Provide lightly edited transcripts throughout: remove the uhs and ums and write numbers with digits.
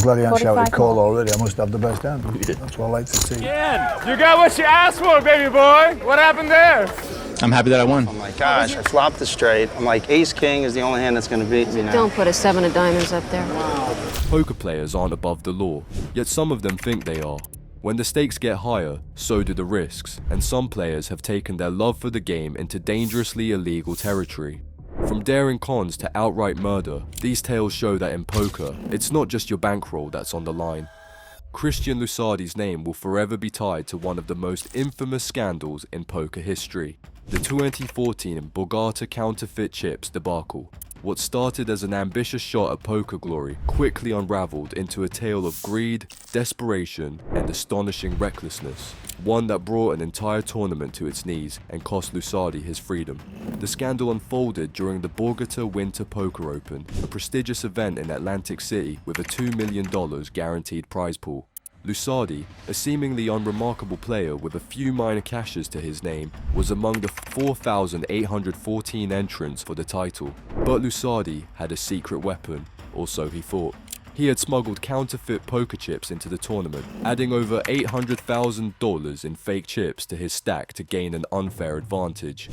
I'm glad he hasn't shouted call more. already. I must have the best hand. That's what I like to see. You got what you asked for, baby boy. What happened there? I'm happy that I won. Oh my gosh, I flopped it straight. I'm like, ace-king is the only hand that's going to beat me now. Don't put a 7 of diamonds up there. Poker players aren't above the law, yet some of them think they are. When the stakes get higher, so do the risks, and some players have taken their love for the game into dangerously illegal territory. From daring cons to outright murder, these tales show that in poker, it's not just your bankroll that's on the line. Christian Lusardi's name will forever be tied to one of the most infamous scandals in poker history, the 2014 Borgata counterfeit chips debacle. What started as an ambitious shot at poker glory quickly unraveled into a tale of greed, desperation, and astonishing recklessness. One that brought an entire tournament to its knees and cost Lusardi his freedom. The scandal unfolded during the Borgata Winter Poker Open, a prestigious event in Atlantic City with a $2 million guaranteed prize pool. Lusardi, a seemingly unremarkable player with a few minor cashes to his name, was among the 4,814 entrants for the title. But Lusardi had a secret weapon, or so he thought. He had smuggled counterfeit poker chips into the tournament, adding over $800,000 in fake chips to his stack to gain an unfair advantage.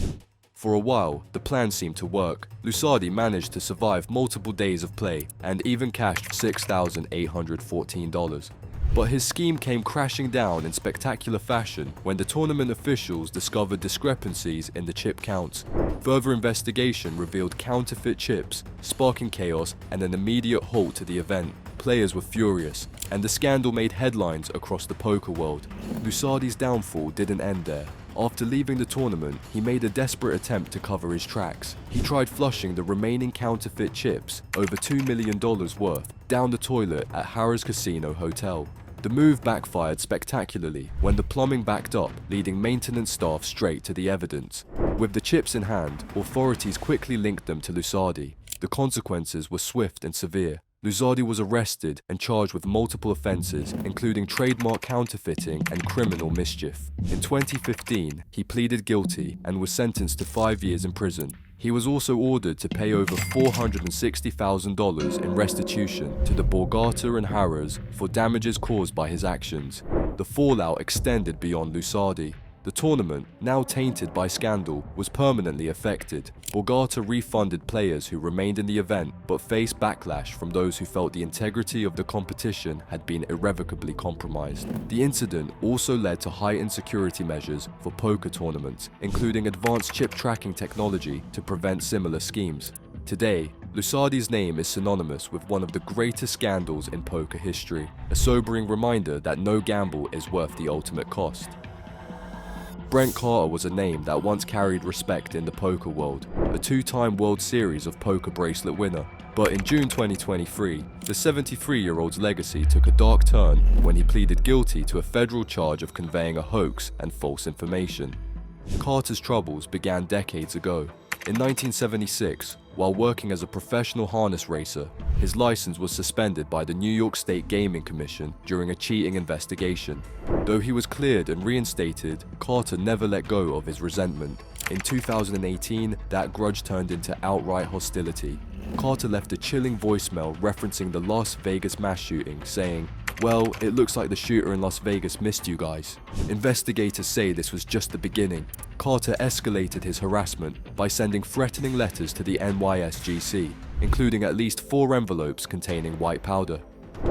For a while, the plan seemed to work. Lusardi managed to survive multiple days of play and even cashed $6,814. But his scheme came crashing down in spectacular fashion when the tournament officials discovered discrepancies in the chip counts. Further investigation revealed counterfeit chips, sparking chaos and an immediate halt to the event. Players were furious, and the scandal made headlines across the poker world. Lusardi's downfall didn't end there. After leaving the tournament, he made a desperate attempt to cover his tracks. He tried flushing the remaining counterfeit chips, over $2 million worth, down the toilet at Harrah's Casino Hotel. The move backfired spectacularly when the plumbing backed up, leading maintenance staff straight to the evidence. With the chips in hand, authorities quickly linked them to Lusardi. The consequences were swift and severe. Lusardi was arrested and charged with multiple offences, including trademark counterfeiting and criminal mischief. In 2015, he pleaded guilty and was sentenced to 5 years in prison. He was also ordered to pay over $460,000 in restitution to the Borgata and Harrahs for damages caused by his actions. The fallout extended beyond Lusardi. The tournament, now tainted by scandal, was permanently affected. Borgata refunded players who remained in the event but faced backlash from those who felt the integrity of the competition had been irrevocably compromised. The incident also led to heightened security measures for poker tournaments, including advanced chip tracking technology to prevent similar schemes. Today, Lusardi's name is synonymous with one of the greatest scandals in poker history, a sobering reminder that no gamble is worth the ultimate cost. Brent Carter was a name that once carried respect in the poker world, a two-time World Series of Poker bracelet winner. But in June 2023, the 73-year-old's legacy took a dark turn when he pleaded guilty to a federal charge of conveying a hoax and false information. Carter's troubles began decades ago. In 1976, while working as a professional harness racer, his license was suspended by the New York State Gaming Commission during a cheating investigation. Though he was cleared and reinstated, Carter never let go of his resentment. In 2018, that grudge turned into outright hostility. Carter left a chilling voicemail referencing the Las Vegas mass shooting, saying, "Well, it looks like the shooter in Las Vegas missed you guys." Investigators say this was just the beginning. Carter escalated his harassment by sending threatening letters to the NYSGC, including at least 4 envelopes containing white powder.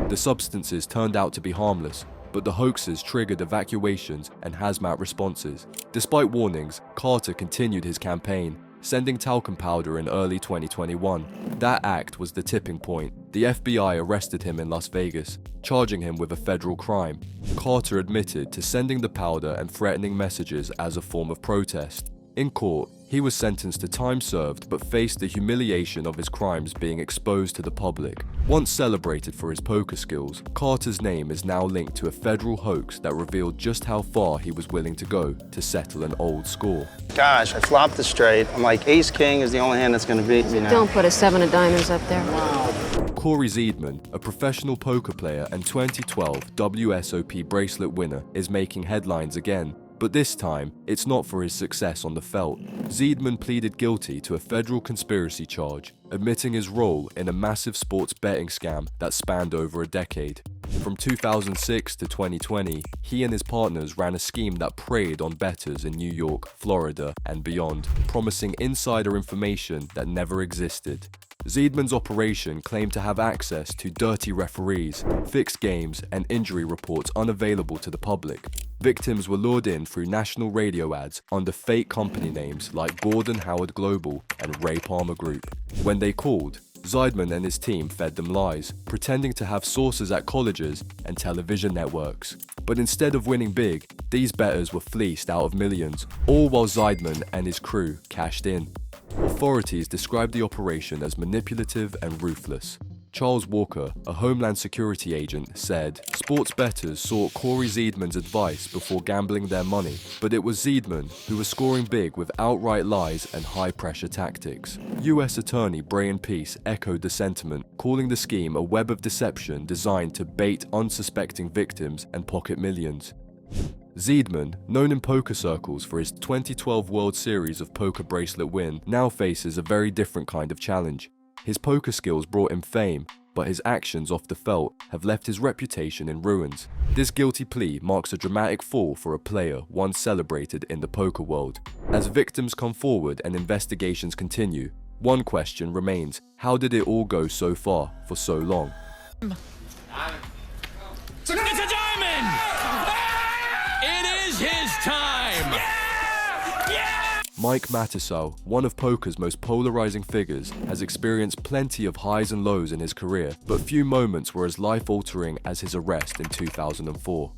The substances turned out to be harmless, but the hoaxes triggered evacuations and hazmat responses. Despite warnings, Carter continued his campaign, sending talcum powder in early 2021. That act was the tipping point. The FBI arrested him in Las Vegas, charging him with a federal crime. Carter admitted to sending the powder and threatening messages as a form of protest. In court, he was sentenced to time served but faced the humiliation of his crimes being exposed to the public. Once celebrated for his poker skills, Carter's name is now linked to a federal hoax that revealed just how far he was willing to go to settle an old score. Gosh, I flopped it straight. I'm like, ace-king is the only hand that's going to beat me now. Don't put a 7 of diamonds up there. Cory Zedman, a professional poker player and 2012 WSOP bracelet winner, is making headlines again. But this time, it's not for his success on the felt. Zedman pleaded guilty to a federal conspiracy charge, admitting his role in a massive sports betting scam that spanned over a decade. From 2006 to 2020, he and his partners ran a scheme that preyed on bettors in New York, Florida, and beyond, promising insider information that never existed. Zedman's operation claimed to have access to dirty referees, fixed games, and injury reports unavailable to the public. Victims were lured in through national radio ads under fake company names like Gordon Howard Global and Ray Palmer Group. When they called, Zedman and his team fed them lies, pretending to have sources at colleges and television networks. But instead of winning big, these bettors were fleeced out of millions, all while Zedman and his crew cashed in. Authorities described the operation as manipulative and ruthless. Charles Walker, a Homeland Security agent, said, "Sports bettors sought Cory Zedman's advice before gambling their money, but it was Zedman who was scoring big with outright lies and high-pressure tactics." US Attorney Brian Peace echoed the sentiment, calling the scheme a web of deception designed to bait unsuspecting victims and pocket millions. Zedman, known in poker circles for his 2012 World Series of Poker bracelet win, now faces a very different kind of challenge. His poker skills brought him fame, but his actions off the felt have left his reputation in ruins. This guilty plea marks a dramatic fall for a player once celebrated in the poker world. As victims come forward and investigations continue, one question remains: how did it all go so far for so long? It's a diamond! It is his time! Mike Matusow, one of poker's most polarizing figures, has experienced plenty of highs and lows in his career, but few moments were as life-altering as his arrest in 2004.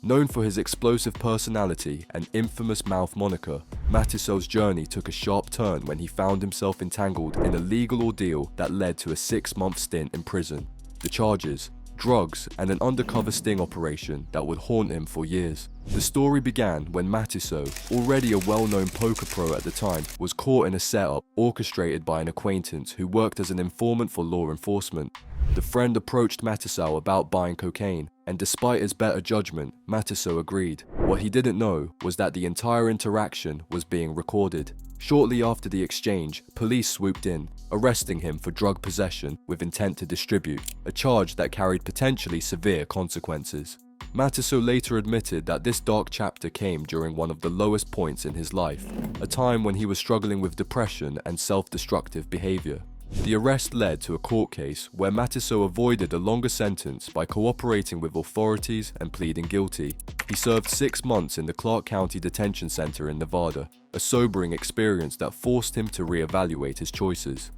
Known for his explosive personality and infamous mouth moniker, Matusow's journey took a sharp turn when he found himself entangled in a legal ordeal that led to a 6-month stint in prison. The charges: drugs, and an undercover sting operation that would haunt him for years. The story began when Matusow, already a well-known poker pro at the time, was caught in a setup orchestrated by an acquaintance who worked as an informant for law enforcement. The friend approached Matusow about buying cocaine, and despite his better judgment, Matusow agreed. What he didn't know was that the entire interaction was being recorded. Shortly after the exchange, police swooped in, arresting him for drug possession with intent to distribute, a charge that carried potentially severe consequences. Matusow later admitted that this dark chapter came during one of the lowest points in his life, a time when he was struggling with depression and self-destructive behavior. The arrest led to a court case where Matusow avoided a longer sentence by cooperating with authorities and pleading guilty. He served 6 months in the Clark County Detention Center in Nevada, a sobering experience that forced him to reevaluate his choices.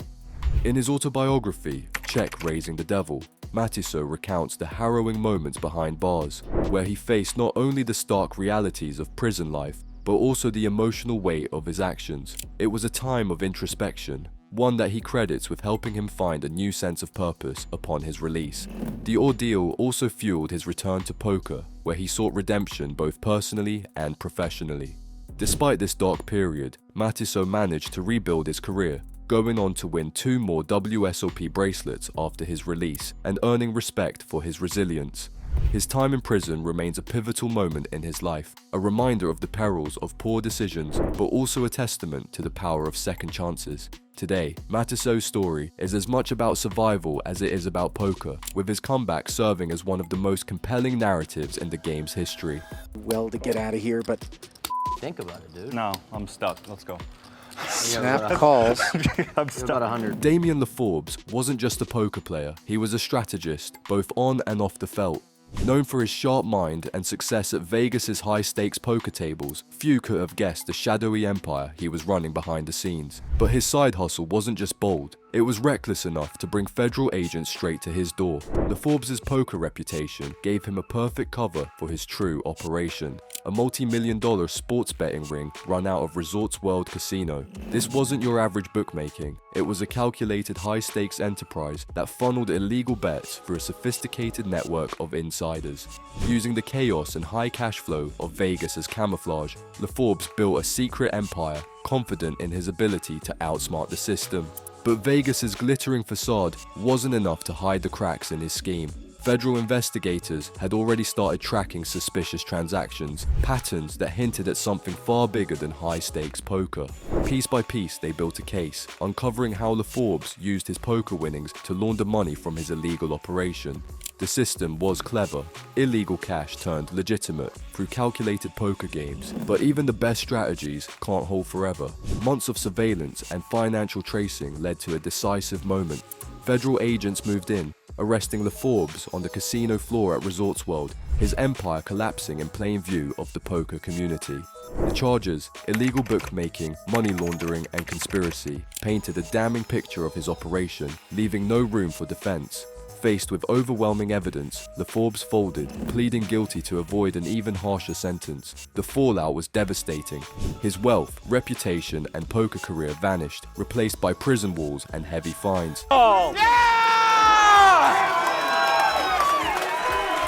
In his autobiography, Check Raising the Devil, Matusow recounts the harrowing moments behind bars, where he faced not only the stark realities of prison life, but also the emotional weight of his actions. It was a time of introspection, one that he credits with helping him find a new sense of purpose upon his release. The ordeal also fueled his return to poker, where he sought redemption both personally and professionally. Despite this dark period, Matusow managed to rebuild his career, going on to win 2 more WSOP bracelets after his release and earning respect for his resilience. His time in prison remains a pivotal moment in his life, a reminder of the perils of poor decisions, but also a testament to the power of second chances. Today, Matusow's story is as much about survival as it is about poker, with his comeback serving as one of the most compelling narratives in the game's history. Well, to get out of here, but Think about it, dude. No, I'm stuck. Let's go. snap calls. I'm stuck. About 100. Damian LaForbes wasn't just a poker player, he was a strategist, both on and off the felt. Known for his sharp mind and success at Vegas's high-stakes poker tables, few could have guessed the shadowy empire he was running behind the scenes. But his side hustle wasn't just bold, it was reckless enough to bring federal agents straight to his door. LaForbes' poker reputation gave him a perfect cover for his true operation, a multi-million-dollar sports betting ring run out of Resorts World Casino. This wasn't your average bookmaking, it was a calculated high-stakes enterprise that funneled illegal bets through a sophisticated network of insiders. Using the chaos and high cash flow of Vegas as camouflage, LaForbes built a secret empire, confident in his ability to outsmart the system. But Vegas's glittering facade wasn't enough to hide the cracks in his scheme. Federal investigators had already started tracking suspicious transactions, patterns that hinted at something far bigger than high-stakes poker. Piece by piece, they built a case, uncovering how LaForbes used his poker winnings to launder money from his illegal operation. The system was clever. Illegal cash turned legitimate through calculated poker games. But even the best strategies can't hold forever. Months of surveillance and financial tracing led to a decisive moment. Federal agents moved in, arresting LaForbes on the casino floor at Resorts World, his empire collapsing in plain view of the poker community. The charges, illegal bookmaking, money laundering, and conspiracy, painted a damning picture of his operation, leaving no room for defense. Faced with overwhelming evidence, LaForbes folded, pleading guilty to avoid an even harsher sentence. The fallout was devastating. His wealth, reputation, and poker career vanished, replaced by prison walls and heavy fines.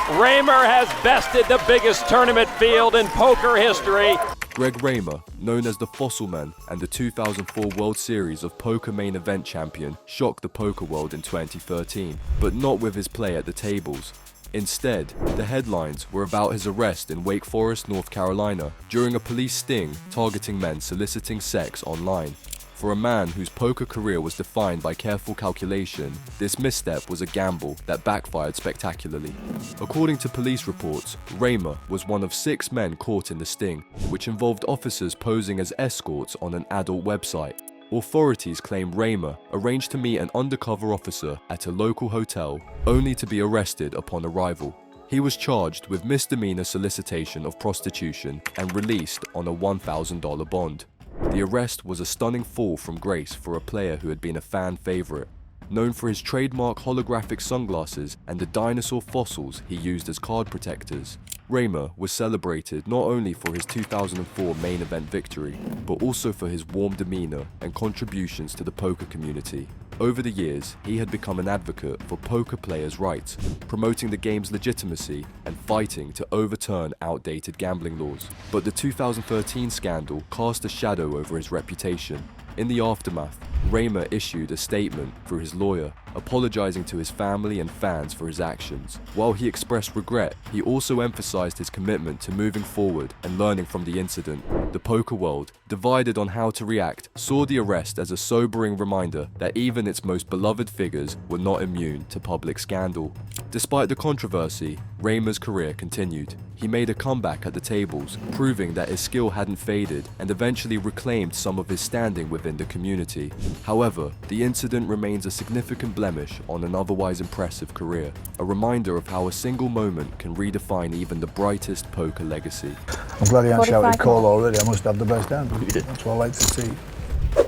Rmer has bested the biggest tournament field in poker history. Greg Rmer, known as the Fossil Man and the 2004 World Series of Poker main event champion, shocked the poker world in 2013, but not with his play at the tables. Instead, the headlines were about his arrest in Wake Forest, North Carolina, during a police sting targeting men soliciting sex online. For a man whose poker career was defined by careful calculation, this misstep was a gamble that backfired spectacularly. According to police reports, Rmer was one of 6 men caught in the sting, which involved officers posing as escorts on an adult website. Authorities claim Rmer arranged to meet an undercover officer at a local hotel, only to be arrested upon arrival. He was charged with misdemeanor solicitation of prostitution and released on a $1,000 bond. The arrest was a stunning fall from grace for a player who had been a fan favorite. Known for his trademark holographic sunglasses and the dinosaur fossils he used as card protectors, Rmer was celebrated not only for his 2004 main event victory, but also for his warm demeanor and contributions to the poker community. Over the years, he had become an advocate for poker players' rights, promoting the game's legitimacy and fighting to overturn outdated gambling laws. But the 2013 scandal cast a shadow over his reputation. In the aftermath, Rmer issued a statement through his lawyer, apologizing to his family and fans for his actions. While he expressed regret, he also emphasized his commitment to moving forward and learning from the incident. The poker world, divided on how to react, saw the arrest as a sobering reminder that even its most beloved figures were not immune to public scandal. Despite the controversy, Rmer's career continued. He made a comeback at the tables, proving that his skill hadn't faded and eventually reclaimed some of his standing within the community. However, the incident remains a significant blemish on an otherwise impressive career, a reminder of how a single moment can redefine even the brightest poker legacy. I'm glad he hasn't shouted call already. I must have the best hand. That's what I like to see.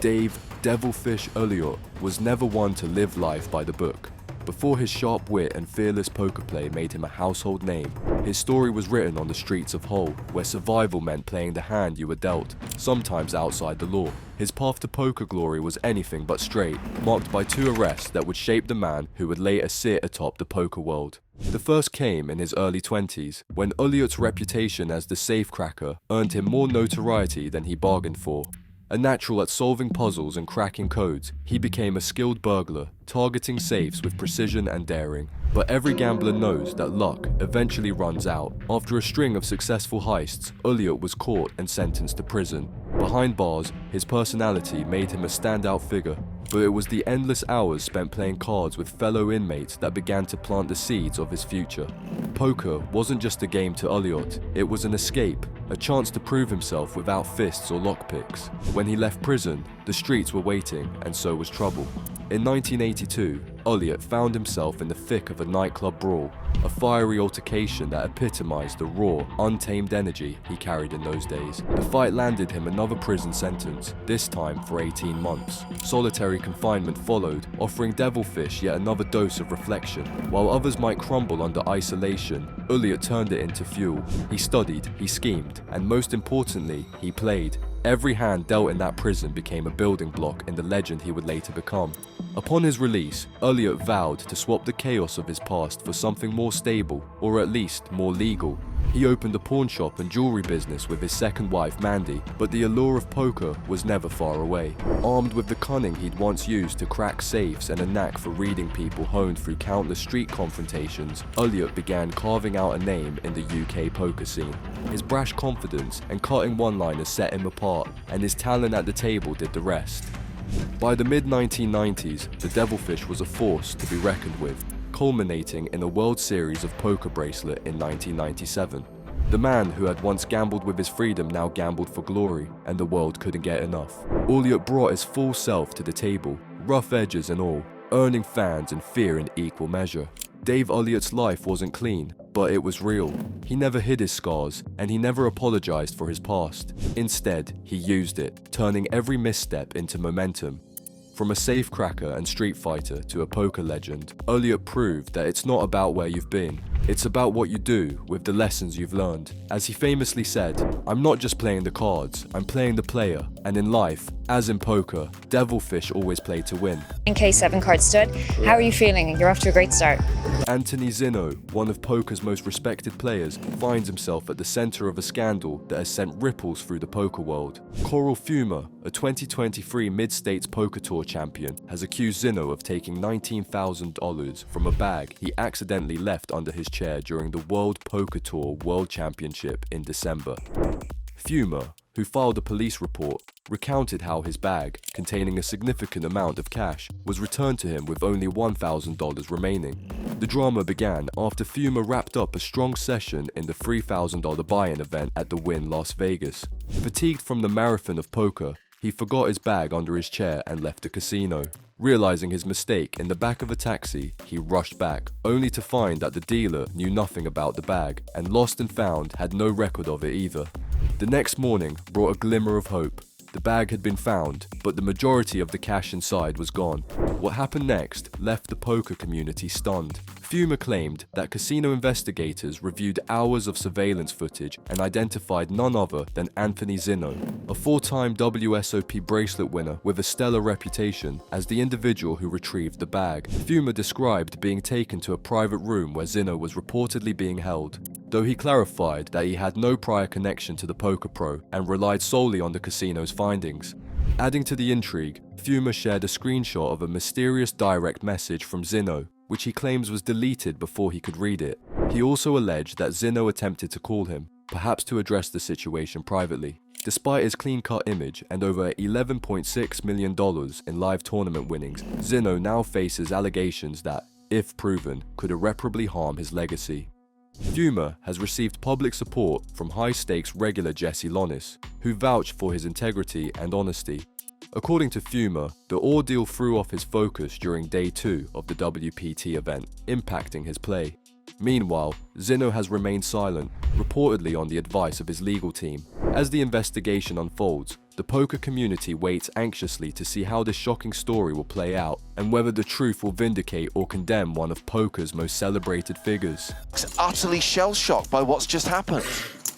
Dave Devilfish Elliott was never one to live life by the book. Before his sharp wit and fearless poker play made him a household name, his story was written on the streets of Hull, where survival meant playing the hand you were dealt, sometimes outside the law. His path to poker glory was anything but straight, marked by 2 arrests that would shape the man who would later sit atop the poker world. The first came in his early 20s, when Elliott's reputation as the safecracker earned him more notoriety than he bargained for. A natural at solving puzzles and cracking codes, he became a skilled burglar, targeting safes with precision and daring. But every gambler knows that luck eventually runs out. After a string of successful heists, Elliott was caught and sentenced to prison. Behind bars, his personality made him a standout figure, but it was the endless hours spent playing cards with fellow inmates that began to plant the seeds of his future. Poker wasn't just a game to Elliott, it was an escape, a chance to prove himself without fists or lockpicks. When he left prison, the streets were waiting, and so was trouble. In 1982, Elliott found himself in the thick of a nightclub brawl, a fiery altercation that epitomized the raw, untamed energy he carried in those days. The fight landed him another prison sentence, this time for 18 months. Solitary confinement followed, offering Devilfish yet another dose of reflection. While others might crumble under isolation, Elliott turned it into fuel. He studied, he schemed, and most importantly, he played. Every hand dealt in that prison became a building block in the legend he would later become. Upon his release, Elliott vowed to swap the chaos of his past for something more stable, or at least more legal. He opened a pawn shop and jewelry business with his second wife Mandy, but the allure of poker was never far away. Armed with the cunning he'd once used to crack safes and a knack for reading people honed through countless street confrontations, Elliot began carving out a name in the UK poker scene. His brash confidence and cutting one-liners set him apart, and his talent at the table did the rest. By the mid-1990s, the Devilfish was a force to be reckoned with, culminating in a World Series of Poker bracelet in 1997. The man who had once gambled with his freedom now gambled for glory, and the world couldn't get enough. Elliot brought his full self to the table, rough edges and all, earning fans and fear in equal measure. Dave Elliott's life wasn't clean, but it was real. He never hid his scars, and he never apologized for his past. Instead, he used it, turning every misstep into momentum. From a safecracker and street fighter to a poker legend, Elliot proved that it's not about where you've been, it's about what you do with the lessons you've learned. As he famously said, "I'm not just playing the cards, I'm playing the player." And in life, as in poker, Devilfish always played to win. In case 7 cards stood, how are you feeling? You're off to a great start. Anthony Zeno, one of poker's most respected players, finds himself at the center of a scandal that has sent ripples through the poker world. Cory Zedman, a 2023 Mid-States Poker Tour champion, has accused Zeno of taking $19,000 from a bag he accidentally left under his chair during the World Poker Tour World Championship in December. Zedman, who filed a police report, recounted how his bag, containing a significant amount of cash, was returned to him with only $1,000 remaining. The drama began after Zedman wrapped up a strong session in the $3,000 buy-in event at the Wynn Las Vegas. Fatigued from the marathon of poker, he forgot his bag under his chair and left the casino. Realizing his mistake in the back of a taxi, he rushed back, only to find that the dealer knew nothing about the bag, and Lost and Found had no record of it either. The next morning brought a glimmer of hope. The bag had been found, but the majority of the cash inside was gone. What happened next left the poker community stunned. Zedman claimed that casino investigators reviewed hours of surveillance footage and identified none other than Anthony Zeno, a 4-time WSOP bracelet winner with a stellar reputation, as the individual who retrieved the bag. Zedman described being taken to a private room where Zeno was reportedly being held, though he clarified that he had no prior connection to the poker pro and relied solely on the casino's findings. Adding to the intrigue, Zedman shared a screenshot of a mysterious direct message from Zeno, which he claims was deleted before he could read it. He also alleged that Zeno attempted to call him, perhaps to address the situation privately. Despite his clean-cut image and over $11.6 million in live tournament winnings, Zeno now faces allegations that, if proven, could irreparably harm his legacy. Zedman has received public support from high-stakes regular Jesse Lonis, who vouched for his integrity and honesty. According to Zedman, the ordeal threw off his focus during day 2 of the WPT event, impacting his play. Meanwhile, Zeno has remained silent, reportedly on the advice of his legal team. As the investigation unfolds, the poker community waits anxiously to see how this shocking story will play out, and whether the truth will vindicate or condemn one of poker's most celebrated figures. He's utterly shell-shocked by what's just happened.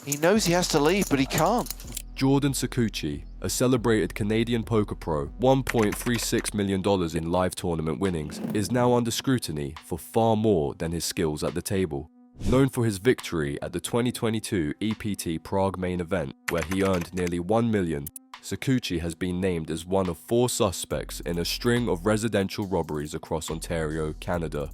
He knows he has to leave, but he can't. Jordan Suuchi, a celebrated Canadian poker pro, $1.36 million in live tournament winnings, is now under scrutiny for far more than his skills at the table. Known for his victory at the 2022 EPT Prague main event, where he earned nearly $1 million, Suuchi has been named as one of 4 suspects in a string of residential robberies across Ontario, Canada.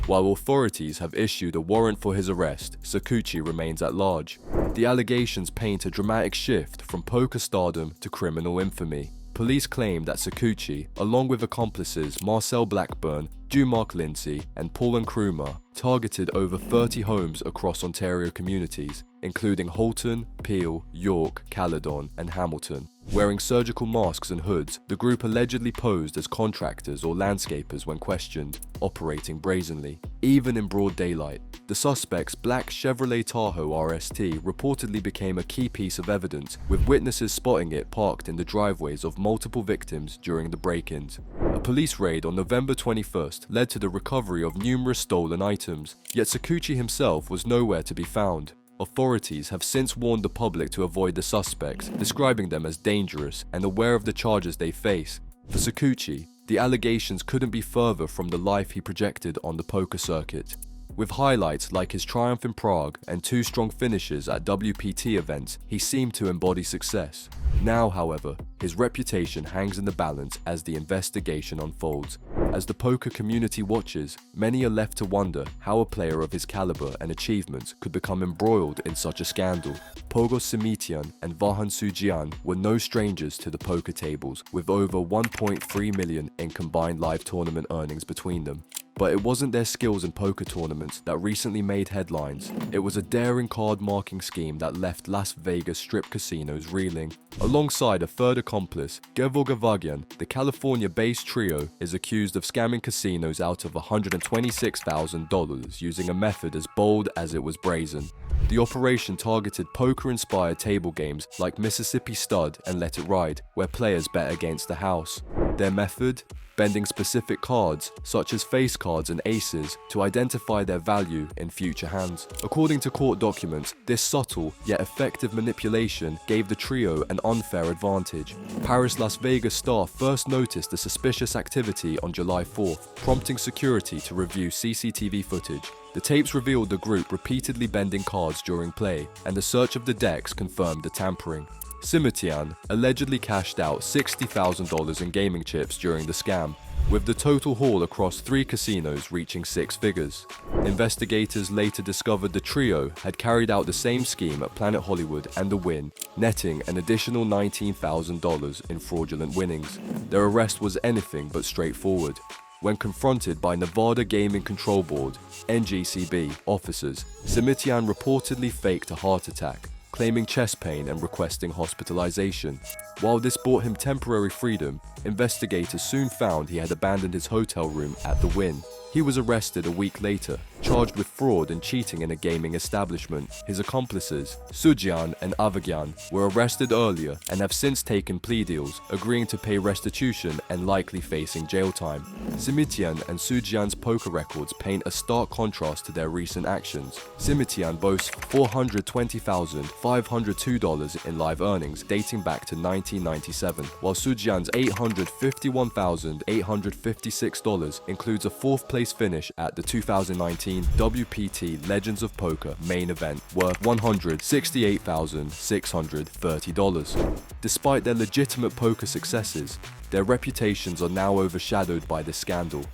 While authorities have issued a warrant for his arrest, Suuchi remains at large. The allegations paint a dramatic shift from poker stardom to criminal infamy. Police claim that Suuchi, along with accomplices Marcel Blackburn, Dumark Lindsay, and Paul and Rmer, targeted over 30 homes across Ontario communities, including Halton, Peel, York, Caledon, and Hamilton. Wearing surgical masks and hoods, the group allegedly posed as contractors or landscapers when questioned, operating brazenly, even in broad daylight. The suspect's black Chevrolet Tahoe RST reportedly became a key piece of evidence, with witnesses spotting it parked in the driveways of multiple victims during the break-ins. A police raid on November 21st led to the recovery of numerous stolen items, yet Suuchi himself was nowhere to be found. Authorities have since warned the public to avoid the suspects, describing them as dangerous and aware of the charges they face. For Suuchi, the allegations couldn't be further from the life he projected on the poker circuit. With highlights like his triumph in Prague and 2 strong finishes at WPT events, he seemed to embody success. Now, however, his reputation hangs in the balance as the investigation unfolds. As the poker community watches, many are left to wonder how a player of his caliber and achievements could become embroiled in such a scandal. Pogo Simitian and Vahan Suuchi were no strangers to the poker tables, with over 1.3 million in combined live tournament earnings between them. But it wasn't their skills in poker tournaments that recently made headlines. It was a daring card marking scheme that left Las Vegas strip casinos reeling. Alongside a third accomplice, Gevor Gavagian, the California-based trio is accused of scamming casinos out of $126,000 using a method as bold as it was brazen. The operation targeted poker-inspired table games like Mississippi Stud and Let It Ride, where players bet against the house. Their method? Bending specific cards, such as face cards and aces, to identify their value in future hands. According to court documents, this subtle yet effective manipulation gave the trio an unfair advantage. Paris-Las Vegas staff first noticed the suspicious activity on July 4th, prompting security to review CCTV footage. The tapes revealed the group repeatedly bending cards during play, and the search of the decks confirmed the tampering. Simitian allegedly cashed out $60,000 in gaming chips during the scam, with the total haul across 3 casinos reaching 6 figures. Investigators later discovered the trio had carried out the same scheme at Planet Hollywood and The Wynn, netting an additional $19,000 in fraudulent winnings. Their arrest was anything but straightforward. When confronted by Nevada Gaming Control Board, NGCB, officers, Simitian reportedly faked a heart attack, claiming chest pain and requesting hospitalization. While this brought him temporary freedom, investigators soon found he had abandoned his hotel room at the Wynn. He was arrested a week later, charged with fraud and cheating in a gaming establishment. His accomplices, Suuchi and Avagian, were arrested earlier and have since taken plea deals, agreeing to pay restitution and likely facing jail time. Simitian and Suuchi's poker records paint a stark contrast to their recent actions. Simitian boasts $420,502 in live earnings dating back to 1997, while Suuchi's $851,856 includes a 4th place finish at the 2019 WPT Legends of Poker main event worth $168,630. Despite their legitimate poker successes, their reputations are now overshadowed by this scandal.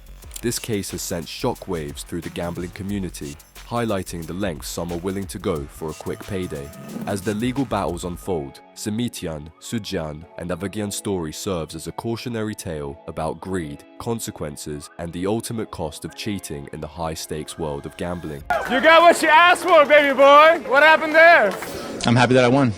This case has sent shockwaves through the gambling community, highlighting the lengths some are willing to go for a quick payday. As their legal battles unfold, Simitian, Suuchi, and Avagian's story serves as a cautionary tale about greed, consequences, and the ultimate cost of cheating in the high-stakes world of gambling. You got what you asked for, baby boy. What happened there? I'm happy that I won.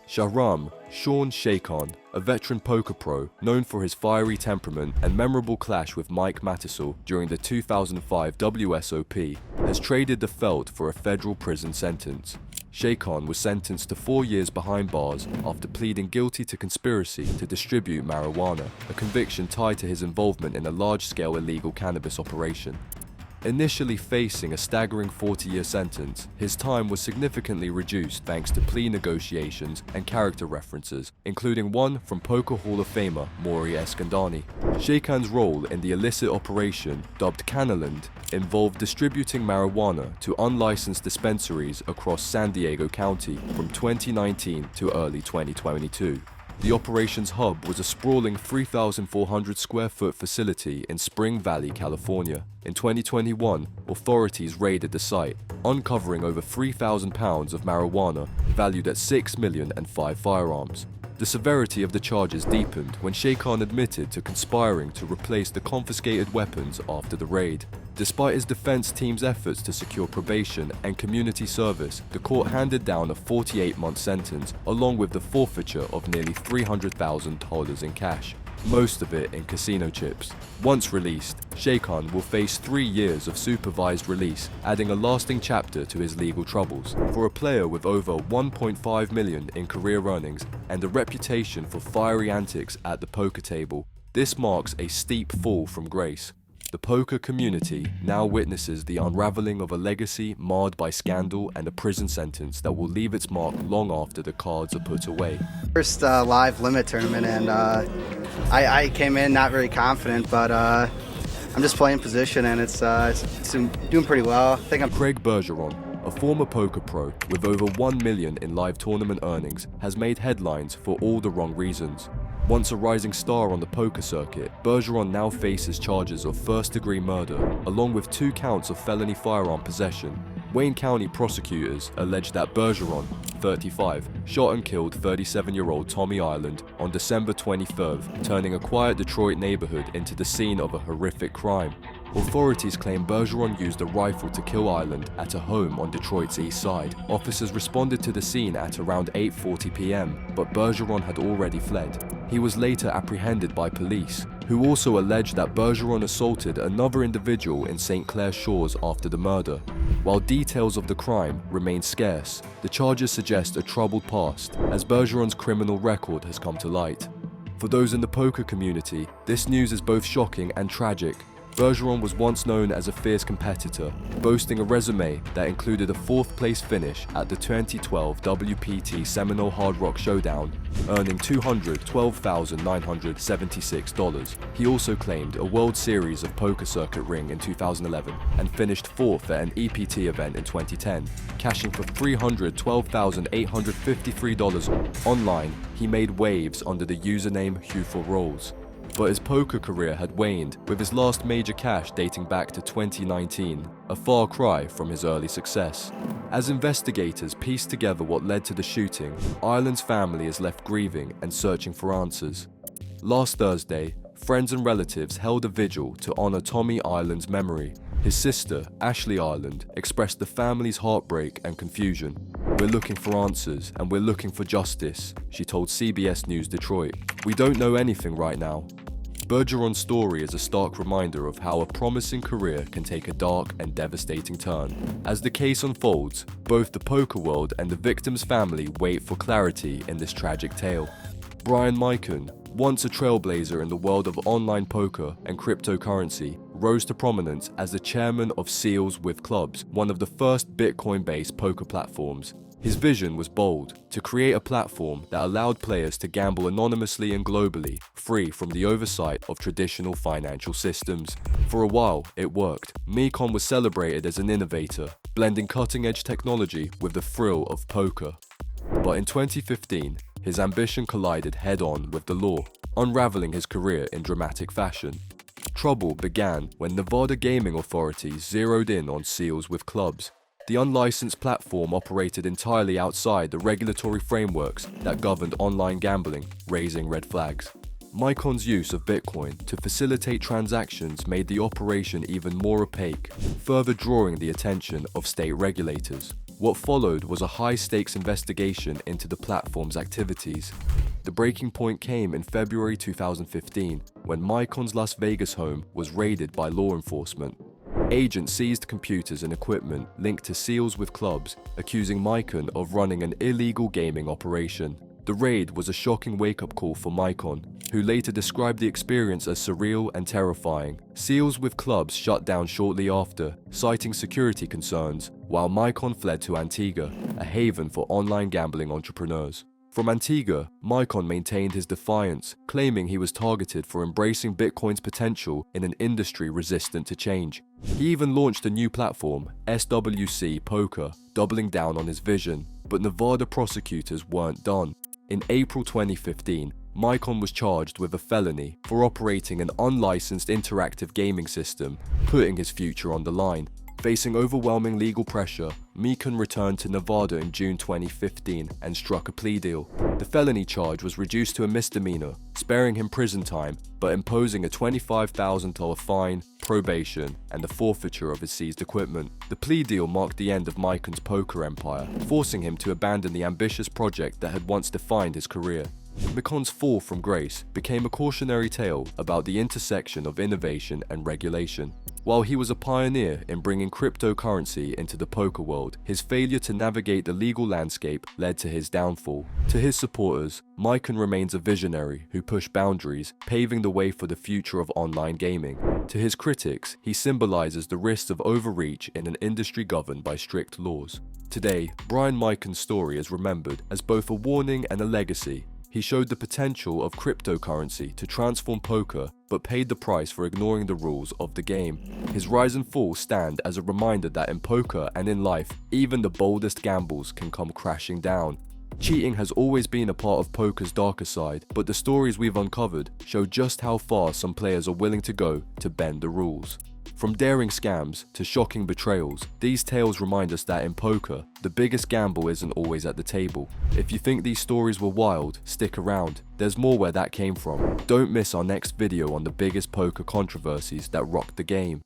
Shaham Shayan, a veteran poker pro known for his fiery temperament and memorable clash with Mike Mattisel during the 2005 WSOP, has traded the felt for a federal prison sentence. Shayan was sentenced to 4 years behind bars after pleading guilty to conspiracy to distribute marijuana, a conviction tied to his involvement in a large-scale illegal cannabis operation. Initially facing a staggering 40-year sentence, his time was significantly reduced thanks to plea negotiations and character references, including one from Poker Hall of Famer Maury Eskandani. Shayan's role in the illicit operation, dubbed Cannaland, involved distributing marijuana to unlicensed dispensaries across San Diego County from 2019 to early 2022. The operation's hub was a sprawling 3,400 square foot facility in Spring Valley, California. In 2021, authorities raided the site, uncovering over 3,000 pounds of marijuana valued at $6 million and 5 firearms. The severity of the charges deepened when Shayan admitted to conspiring to replace the confiscated weapons after the raid. Despite his defense team's efforts to secure probation and community service, the court handed down a 48-month sentence along with the forfeiture of nearly $300,000 in cash, most of it in casino chips. Once released, Shayan will face 3 years of supervised release, adding a lasting chapter to his legal troubles. For a player with over $1.5 million in career earnings and a reputation for fiery antics at the poker table, this marks a steep fall from grace. The poker community now witnesses the unraveling of a legacy marred by scandal and a prison sentence that will leave its mark long after the cards are put away. First live limit tournament, and I came in not very confident, but I'm just playing position, and it's doing pretty well. I think I'm. Craig Bergeron, a former poker pro with over $1 million in live tournament earnings, has made headlines for all the wrong reasons. Once a rising star on the poker circuit, Bergeron now faces charges of first-degree murder, along with 2 counts of felony firearm possession. Wayne County prosecutors allege that Bergeron, 35, shot and killed 37-year-old Tommy Ireland on December 23rd, turning a quiet Detroit neighborhood into the scene of a horrific crime. Authorities claim Bergeron used a rifle to kill Ireland at a home on Detroit's east side. Officers responded to the scene at around 8:40 p.m., but Bergeron had already fled. He was later apprehended by police, who also alleged that Bergeron assaulted another individual in St. Clair Shores after the murder. While details of the crime remain scarce, the charges suggest a troubled past, as Bergeron's criminal record has come to light. For those in the poker community, this news is both shocking and tragic. Bergeron was once known as a fierce competitor, boasting a resume that included a 4th-place finish at the 2012 WPT Seminole Hard Rock Showdown, earning $212,976. He also claimed a World Series of Poker Circuit ring in 2011 and finished 4th at an EPT event in 2010, cashing for $312,853. Online, he made waves under the username Hugh4Rolls. But his poker career had waned, with his last major cash dating back to 2019, a far cry from his early success. As investigators piece together what led to the shooting, Ireland's family is left grieving and searching for answers. Last Thursday, friends and relatives held a vigil to honor Tommy Ireland's memory. His sister, Ashley Ireland, expressed the family's heartbreak and confusion. "We're looking for answers, and we're looking for justice," she told CBS News Detroit. "We don't know anything right now." Bergeron's story is a stark reminder of how a promising career can take a dark and devastating turn. As the case unfolds, both the poker world and the victim's family wait for clarity in this tragic tale. Brian Mikon, once a trailblazer in the world of online poker and cryptocurrency, rose to prominence as the chairman of Seals with Clubs, one of the first Bitcoin-based poker platforms. His vision was bold, to create a platform that allowed players to gamble anonymously and globally, free from the oversight of traditional financial systems. For a while, it worked. Mikon was celebrated as an innovator, blending cutting-edge technology with the thrill of poker. But in 2015, his ambition collided head-on with the law, unraveling his career in dramatic fashion. Trouble began when Nevada gaming authorities zeroed in on Seals with Clubs. The unlicensed platform operated entirely outside the regulatory frameworks that governed online gambling, raising red flags. Mikon's use of Bitcoin to facilitate transactions made the operation even more opaque, further drawing the attention of state regulators. What followed was a high-stakes investigation into the platform's activities. The breaking point came in February 2015, when Mikon's Las Vegas home was raided by law enforcement. Agents seized computers and equipment linked to Seals with Clubs, accusing Mikon of running an illegal gaming operation. The raid was a shocking wake-up call for Mikon, who later described the experience as surreal and terrifying. Seals with Clubs shut down shortly after, citing security concerns, while Mikon fled to Antigua, a haven for online gambling entrepreneurs. From Antigua, Mikon maintained his defiance, claiming he was targeted for embracing Bitcoin's potential in an industry resistant to change. He even launched a new platform, SWC Poker, doubling down on his vision, but Nevada prosecutors weren't done. In April 2015, Mikon was charged with a felony for operating an unlicensed interactive gaming system, putting his future on the line. Facing overwhelming legal pressure, Mikon returned to Nevada in June 2015 and struck a plea deal. The felony charge was reduced to a misdemeanor, sparing him prison time, but imposing a $25,000 fine, probation, and the forfeiture of his seized equipment. The plea deal marked the end of Mikon's poker empire, forcing him to abandon the ambitious project that had once defined his career. Mikon's fall from grace became a cautionary tale about the intersection of innovation and regulation. While he was a pioneer in bringing cryptocurrency into the poker world, his failure to navigate the legal landscape led to his downfall. To his supporters, Mikon remains a visionary who pushed boundaries, paving the way for the future of online gaming. To his critics, he symbolizes the risks of overreach in an industry governed by strict laws. Today, Brian Mikon's story is remembered as both a warning and a legacy. He showed the potential of cryptocurrency to transform poker, but paid the price for ignoring the rules of the game. His rise and fall stand as a reminder that in poker and in life, even the boldest gambles can come crashing down. Cheating has always been a part of poker's darker side, but the stories we've uncovered show just how far some players are willing to go to bend the rules. From daring scams to shocking betrayals, these tales remind us that in poker, the biggest gamble isn't always at the table. If you think these stories were wild, stick around. There's more where that came from. Don't miss our next video on the biggest poker controversies that rocked the game.